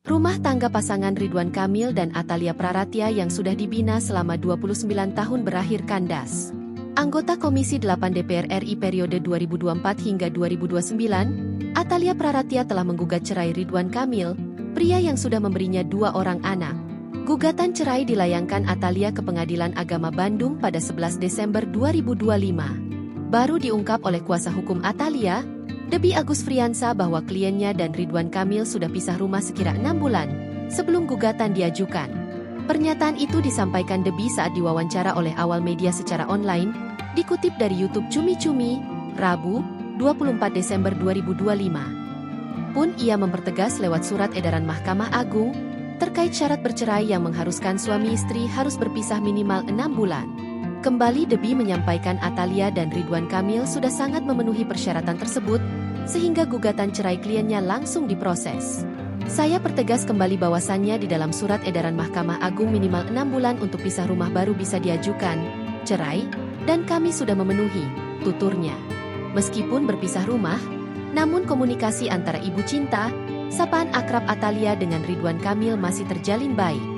Rumah tangga pasangan Ridwan Kamil dan Atalia Praratya yang sudah dibina selama 29 tahun berakhir kandas. Anggota Komisi 8 DPR RI periode 2024 hingga 2029, Atalia Praratya telah menggugat cerai Ridwan Kamil, pria yang sudah memberinya 2 orang anak. Gugatan cerai dilayangkan Atalia ke Pengadilan Agama Bandung pada 11 Desember 2025. Baru diungkap oleh kuasa hukum Atalia, Debbie Agus Friansa, bahwa kliennya dan Ridwan Kamil sudah pisah rumah sekira 6 bulan sebelum gugatan diajukan. Pernyataan itu disampaikan Debbie saat diwawancara oleh Awal Media secara online, dikutip dari YouTube Cumi Cumi, Rabu, 24 Desember 2025. Pun ia mempertegas lewat surat edaran Mahkamah Agung, terkait syarat bercerai yang mengharuskan suami istri harus berpisah minimal 6 bulan. Kembali Debbie menyampaikan Atalia dan Ridwan Kamil sudah sangat memenuhi persyaratan tersebut, sehingga gugatan cerai kliennya langsung diproses. Saya pertegas kembali bahwasannya di dalam surat edaran Mahkamah Agung minimal 6 bulan untuk pisah rumah baru bisa diajukan cerai, dan kami sudah memenuhi, tuturnya. Meskipun berpisah rumah, namun komunikasi antara Ibu Cinta, sapaan akrab Atalia dengan Ridwan Kamil masih terjalin baik.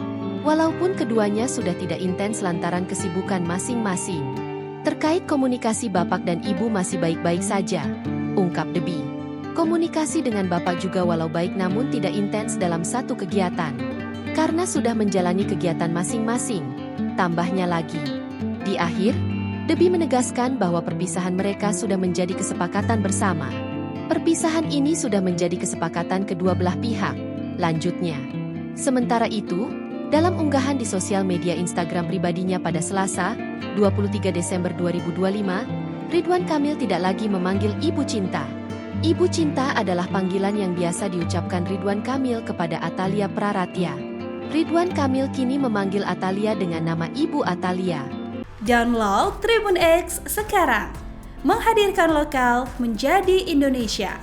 Walaupun keduanya sudah tidak intens lantaran kesibukan masing-masing. Terkait komunikasi bapak dan ibu masih baik-baik saja, ungkap Debbie. Komunikasi dengan bapak juga walau baik namun tidak intens dalam satu kegiatan. Karena sudah menjalani kegiatan masing-masing, tambahnya lagi. Di akhir, Debbie menegaskan bahwa perpisahan mereka sudah menjadi kesepakatan bersama. Perpisahan ini sudah menjadi kesepakatan kedua belah pihak, lanjutnya. Sementara itu, dalam unggahan di sosial media Instagram pribadinya pada Selasa, 23 Desember 2025, Ridwan Kamil tidak lagi memanggil Ibu Cinta. Ibu Cinta adalah panggilan yang biasa diucapkan Ridwan Kamil kepada Atalia Praratya. Ridwan Kamil kini memanggil Atalia dengan nama Ibu Atalia. Download Tribun X sekarang, menghadirkan lokal menjadi Indonesia.